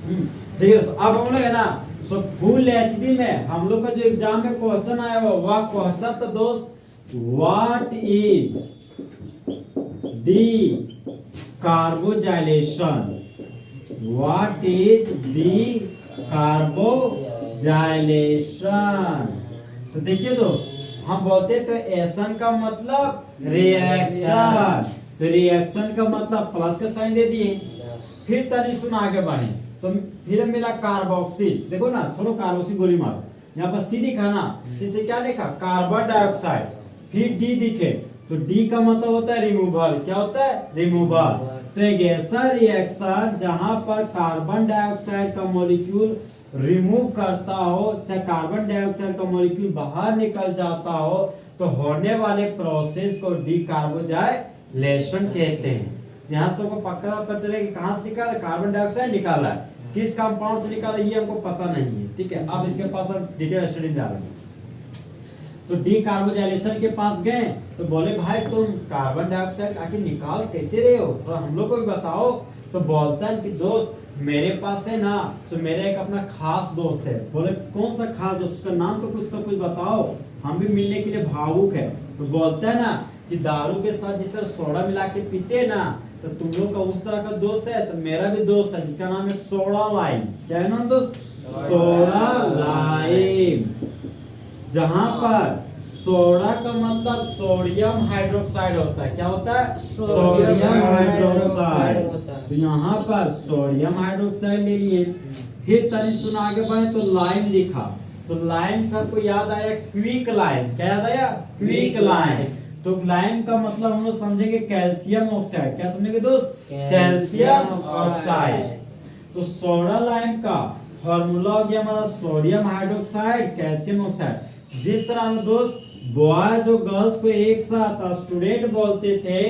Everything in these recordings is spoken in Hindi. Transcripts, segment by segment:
देखिए अब हम लोग है ना सो फुल एचडी में हम लोग का जो एग्जाम में क्वेश्चन आया हुआ वह क्वेश्चन तो दोस्त what is decarboxylation, what is decarboxylation. तो देखिए दोस्त हम बोलते तो एसन का मतलब रिएक्शन, तो रिएक्शन का मतलब प्लस का साइन दे दिए। फिर तनी सुन आगे बढ़े तो फिर मिला कार्बोक्सिल, देखो ना थोड़ा कार्बोक्सिल गोली मारो, यहाँ पर सी दिखा ना, सी से क्या लिखा कार्बन डाइऑक्साइड, फिर डी दिखे तो डी का मतलब होता है रिमूवल, क्या होता है रिमूवल। तो एक ऐसा रिएक्शन जहां पर कार्बन डाइऑक्साइड का मॉलिक्यूल रिमूव करता हो, चाहे कार्बन डाइऑक्साइड का मॉलिक्यूल बाहर निकल जाता हो, तो होने वाले प्रोसेस को डीकार्बोजाइलेशन कहते हैं। यहाँ से तो पता चले कि कहाँ से निकाला, कार्बन डाइऑक्साइड निकाला है, किस कंपाउंड से निकाला ये हमको पता नहीं है, ठीक है। अब इसके पास हम डिटेल स्टडी में जा रहे हैं। तो डीकार्बोजाइलेशन के पास गए तो बोले भाई तुम कार्बन डाइऑक्साइड आके निकाल कैसे रहे हो, थोड़ा हम लोग को भी बताओ। तो बोलता है कि दोस्त मेरे पास है ना, तो मेरा एक अपना खास दोस्त है। बोले कौन सा खास दोस्त, उसका नाम तो कुछ बताओ, हम भी मिलने के लिए भावुक है। तो बोलता है ना कि दारू के साथ जिस तरह सोडा मिला के पीते हैं ना, तो तुम लोग का उस तरह का दोस्त है, तो मेरा भी दोस्त है जिसका नाम है सोडा लाइम। क्या है नाम दोस्त, सोडा लाइम। जहां पर सोडा का मतलब सोडियम हाइड्रोक्साइड होता है, क्या होता है सोडियम हाइड्रोक्साइड। तो यहाँ पर सोडियम हाइड्रोक्साइड ले लिए। फिर तनी सुन आगे बढ़े तो लाइम लिखा, तो लाइम सबको याद आया क्विक लाइम, क्या याद आया क्विक लाइम। तो लाइम का मतलब हम लोग समझेंगे कैल्शियम ऑक्साइड, क्या समझेंगे दोस्त कैल्शियम ऑक्साइड। तो सोडा लाइम का फॉर्मूला हो गया हमारा सोडियम हाइड्रोक्साइड कैल्शियम ऑक्साइड। जिस तरह हम दोस्त बॉयज और गर्ल्स को एक साथ स्टूडेंट बोलते थे,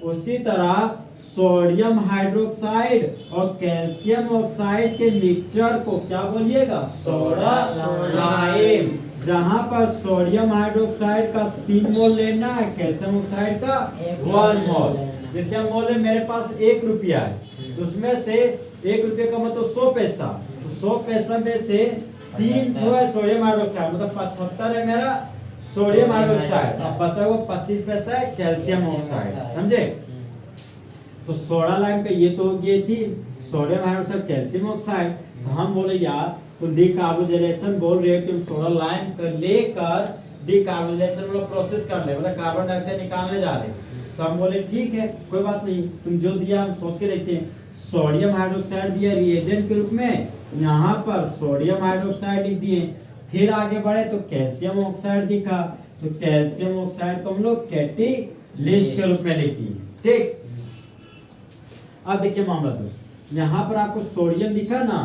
उसी तरह सोडियम हाइड्रोक्साइड और कैल्शियम ऑक्साइड के मिक्सचर को क्या बोलिएगा सोडा लाइम। जहां पर सोडियम हाइड्रोक्साइड का 3 मोल लेना है, कैल्शियम ऑक्साइड का 1 मोल। जैसे हम बोले मेरे पास 1 रुपया है, तो उसमें से 1 रुपये का मतलब 100 पैसा, तो 100 पैसा में से 3 है सोडियम हाइड्रोक्साइड, मतलब 75 है मेरा सोडियम हाइड्रोक्साइड, अब बचा हुआ 25 पैसा है कैल्शियम ऑक्साइड, समझे। तो सोडा लाइम पे ये तो ये थी सोडियम हाइड्रोक्साइड कैल्शियम ऑक्साइड। तो हम बोले यार तो डीकार्बोजाइलेशन बोल रहे हो कि हम सोडा लाइम कर लेकर डीकार्बोजाइलेशन वाला प्रोसेस कर ले, मतलब कार्बन डाइऑक्साइड निकालने जा रहे। तो हम बोले ठीक है कोई बात नहीं, तुम जो दिया हम सोच के देखते हैं। सोडियम हाइड्रोक्साइड दिया रिएजेंट के रूप में, यहाँ पर सोडियम हाइड्रोक्साइड लिख दिए। फिर आगे बढ़े तो कैल्शियम ऑक्साइड दिखा, तो कैल्शियम ऑक्साइड को हम लोग कैटेलिस्ट के रूप में लिख दिए, ठीक। अब देखिए मामला दोस्त, यहाँ पर आपको सोडियम दिखा ना,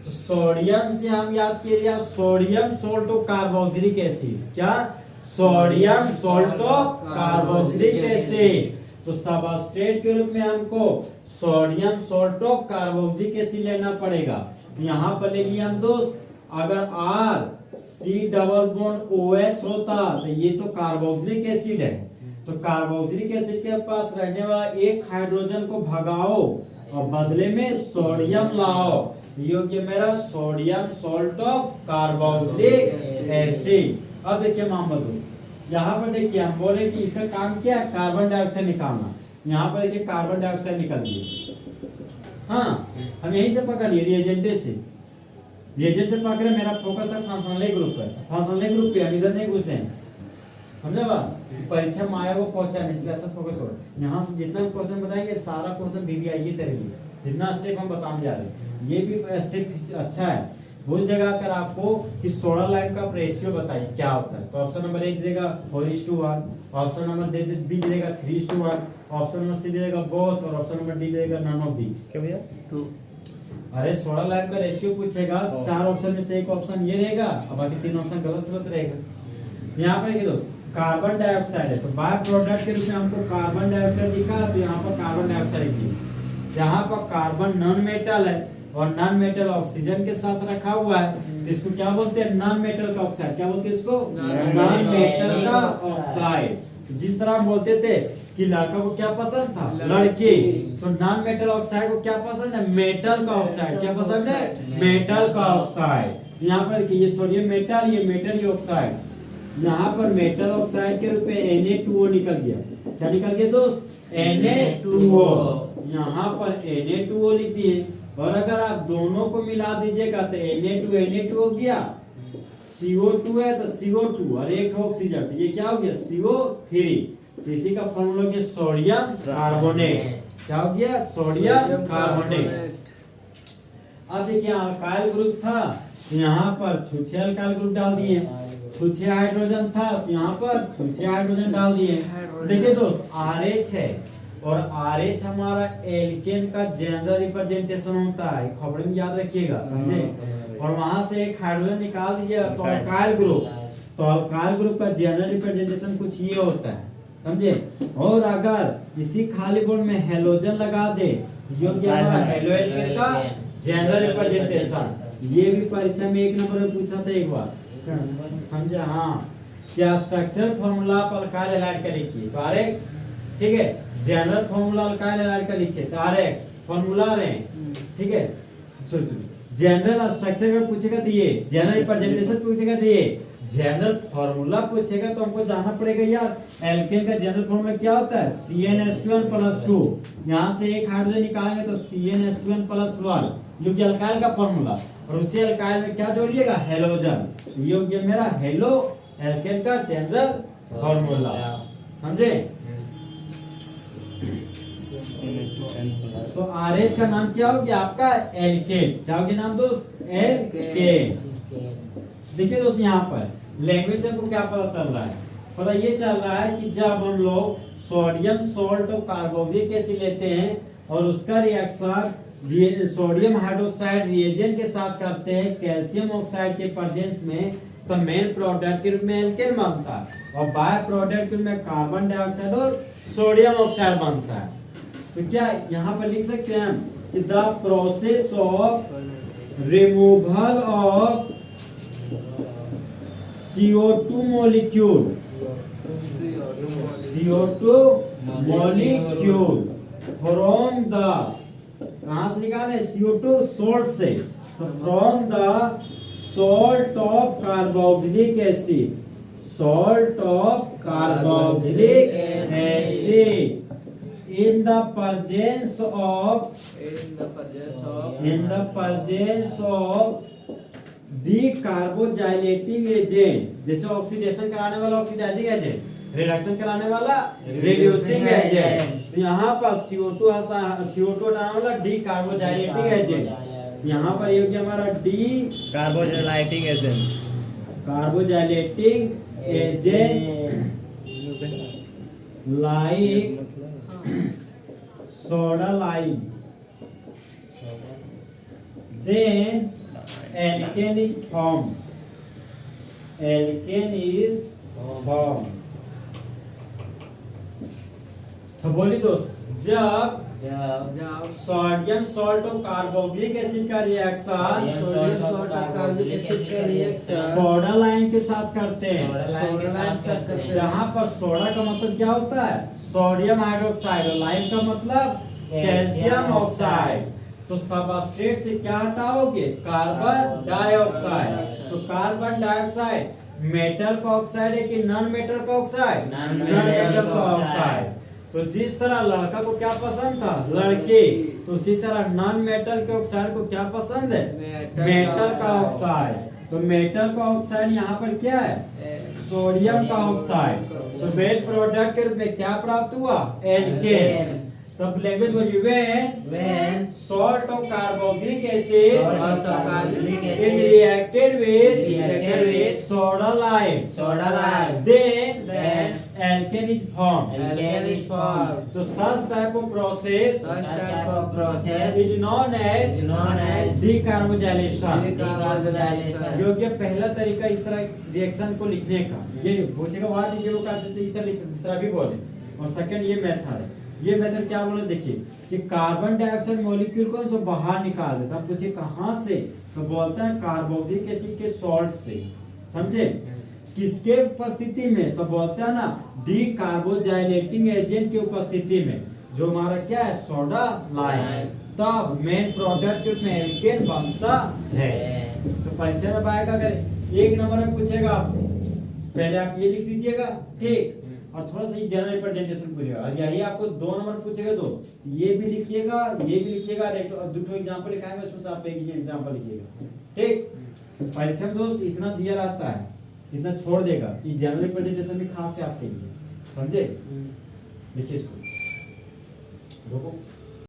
तो सोडियम से हम याद किए सोडियम सोल्टो कार्बोक्सिलिक एसिड, क्या सोडियम सोल्टो कार्बोक्सिलिक एसिड। तो सबस्ट्रेट के रूप में हमको सोडियम सोल्टो कार्बोक्सिलिक एसिड लेना पड़ेगा। तो यहाँ पर ले लिया हम दोस्त, अगर R C double bond OH होता तो ये तो कार्बोक्सिलिक एसिड है, तो कार्बोक्सिलिक एसिड के पास रहने वाला एक हाइड्रोजन को भगाओ और बदले में सोडियम लाओ, ये हो गया मेरा sodium salt of carboxylic acid. अब देखिए मोहम्मद यहाँ पर देखिए हम बोले कि इसका काम क्या है कार्बन डाइऑक्साइड निकालना। यहाँ पर देखिए कार्बन डाइऑक्साइड निकल दिए, हाँ हम यहीं से पकड़ लिए रिएजेंट से, रिएजेंट से पकड़े। मेरा फोकस था फंक्शनल ग्रुप पर, फंक्शनल ग्रुप पे हम इधर नहीं घुसे, समझे बात। परीक्षा में आया वो क्वेश्चन, इसलिए अच्छा फोकस हो। यहाँ से जितना भी क्वेश्चन बताएंगे सारा क्वेश्चन दीदी आइए तेरे लिए, जितना स्टेप हम बताने जा रहे हैं ये भी स्टेप अच्छा है। बोल देगा अगर आपको कि सोडा लाइम का रेशियो बताइए क्या होता है, तो ऑप्शन नंबर 1 देगा 4:1, ऑप्शन नंबर बी देगा 3:1, ऑप्शन नंबर सी देगा बोथ, और ऑप्शन नंबर डी देगा नन ऑफ दीज। क्या भैया 2। अरे सोडा लाइम का रेशियो पूछेगा, 4 ऑप्शन में से एक ऑप्शन ये रहेगा और बाकी 3 ऑप्शन गलत सलत रहेगा। यहाँ पर देखिए दोस्त कार्बन डाइऑक्साइड है, तो बाय प्रोडक्ट के रूप में हमको कार्बन डाइऑक्साइड दिखा, तो यहाँ पर कार्बन डाइऑक्साइड दिया। जहाँ पर कार्बन नॉन मेटल है और नॉन मेटल ऑक्सीजन के साथ रखा हुआ है, तो इसको क्या बोलते हैं नॉन मेटल का ऑक्साइड, क्या बोलते हैं इसको नॉन मेटल का ऑक्साइड। जिस तरह हम बोलते थे कि लड़का को क्या पसंद था, लड़की, तो नॉन मेटल ऑक्साइड को क्या पसंद है, मेटल का ऑक्साइड। क्या पसंद है, मेटल का ऑक्साइड। यहाँ पर देखिए, ये सोडियम मेटल, ये मेटल, ये ऑक्साइड। यहाँ पर मेटल ऑक्साइड के रूप में Na2O निकल गया। क्या निकल गया दोस्त, Na2O। यहाँ पर Na2O लिख दिए, और अगर आप दोनों को मिला दीजिएगा तो Na2 हो गया, CO2 है तो CO2 और एक ऑक्सीजन, तो ये क्या हो गया, CO3। इसी का फॉर्मूला क्या, सोडियम कार्बोनेट। क्या हो गया, सोडियम कार्बोनेट। अब देखिए अल्काइल ग्रुप था, तो यहाँ पर छुछे अल्काइल ग्रुप डाल दिए। छुछे हाइड्रोजन था, तो यहाँ पर छुछे हाइड्रोजन डाल दिए। देखिए दोस्त, RH है, और RH हमारा एल्केन का जनरल रिप्रेजेंटेशन होता है, खबरें में याद रखिएगा, समझे। और वहां से एक हाइड्रोजन निकाल दीजिएगा तो अल्काइल ग्रुप, तो अल्काइल ग्रुप का जनरल रिप्रेजेंटेशन कुछ ये होता है, समझे। और अगर इसी खाली बोर्ड में हेलोजन लगा दे, योग्य हमारा हेलो एल्केन का जनरल रिप्रेजेंटेशन। ये भी परीक्षा में 1 नंबर में पूछा था एक बार, समझे। हाँ, क्या स्ट्रक्चरल फॉर्मूला आप अल्काइल हैलाइड का लिखिए तो RX, ठीक है। जनरल फॉर्मूला अल्काइल हैलाइड का लिखिए तो RX फॉर्मूला रहे, ठीक है। जनरल स्ट्रक्चर का पूछेगा तो ये, जनरल रिप्रेजेंटेशन पूछेगा तो ये, जनरल फॉर्मूला पूछेगा तो हमको जाना पड़ेगा यार, एल्केन का जनरल फॉर्मूला क्या होता है, CnH2n+2। यहाँ से एक हाइड्रोजन निकालेंगे तो CnH2n+1, जो कि अल्काइल का फॉर्मूला। और उसी अल्काइल में क्या जोड़िएगा, हेलोजन। ये हो गया मेरा हेलो एल्केन का जनरल फॉर्मूला, समझे। तो RH का नाम क्या हो गया आपका, एल्केन। क्या हो गया नाम दोस्त, एल्केन। देखिए दोस्त, यहाँ पर लैंग्वेज से हमको क्या पता चल रहा है, पता ये चल रहा है कि जब हम लोग सोडियम सॉल्ट और कार्बोक्सिलिक एसिड लेते हैं और उसका रिएक्शन सोडियम हाइड्रोक्साइड रिएजेंट के साथ करते हैं कैल्शियम ऑक्साइड के प्रेजेंस में, तो मेन प्रोडक्ट के रूप में एल्केन बनता है, और बाय प्रोडक्ट के रूप में कार्बन डाइऑक्साइड और सोडियम ऑक्साइड बनता है। तो क्या यहाँ पर लिख सकते हैं कि the process of removal of CO2 molecule from the, कहाँ से निकाले, CO2 सॉल्ट से, तो from the salt of carboxylic acid, salt of carboxylic acid in the presence of decarboxylating agent, जैसे ऑक्सीडेशन कराने वाला ऑक्सीडाइजिंग एजेंट, रिडक्शन कराने वाला रिड्यूसिंग एजेंट। तो यहाँ पर CO2 हटाने वाला डीकार्बोजाइलेटिंग एजेंट। यहाँ पर ये हो गया हमारा decarboxylating agent, carboxylating agent like soda lime. Then alkane is formed. Alkane is formed. तो बोली दोस्त, जब सोडियम सॉल्ट और कार्बोक्सिलिक एसिड का रिएक्शन सोडा लाइम के साथ करते हैं, जहाँ पर सोडा का मतलब क्या होता है, सोडियम हाइड्रोक्साइड, और लाइम का मतलब कैल्शियम ऑक्साइड। तो सबस्ट्रेट से क्या हटाओगे, कार्बन डाइऑक्साइड। तो कार्बन डाइऑक्साइड मेटल का ऑक्साइड है कि नॉन मेटल का ऑक्साइड, नॉन मेटल का ऑक्साइड। तो जिस तरह लड़का को क्या पसंद था, लड़की, तो उसी तरह नॉन मेटल के ऑक्साइड को क्या पसंद है, मेटल का ऑक्साइड। तो मेटल का ऑक्साइड यहाँ पर क्या है, सोडियम का ऑक्साइड। तो मेन प्रोडक्ट के रूप में क्या प्राप्त हुआ, एल्केन। तब लैंग्वेज बोलिए, when salt of carboxylic acid is reacted with soda lime, then alkane is formed. So such type of process is known as decarboxylation। जो कि पहला तरीका इस तरह रिएक्शन को लिखने का, ये पूछेगा व्हाट इज इस तरह भी बोले। और सेकंड ये मेथड है, ये मेथड क्या बोले, देखिए कि कार्बन डाइऑक्साइड मॉलिक्यूल को इनसे बाहर निकाल देता है। पूछे कहां से, तो बोलता है कार्बोक्सिलिक एसिड के सॉल्ट से, समझे। किसके उपस्थिति में, तो बोलते हैं ना डी कार्बोजाइलेटिंग एजेंट की उपस्थिति में, जो हमारा क्या है सोडा लाइम, तब मेन प्रोडक्ट में एल्केन बनता है। तो परीक्षा में आएगा, अगर एक नंबर में पूछेगा आपको, पहले आप ये लिख दीजिएगा, ठीक, और थोड़ा सा जनरल रिप्रेजेंटेशन पूछेगा, और यही आपको 2 नंबर पूछेगा तो ये भी लिखिएगा, ये भी लिखिएगा, और एक दो एग्जांपल लिखाएंगे, उसमें से आप एक ही एग्जांपल लिखिएगा, ठीक। परीक्षा में दोस्त इतना दिया रहता है, इतना छोड़ देगा, ये जनरल रिप्रेजेंटेशन भी खास है आपके लिए, समझे। लिखिए इसको, देखो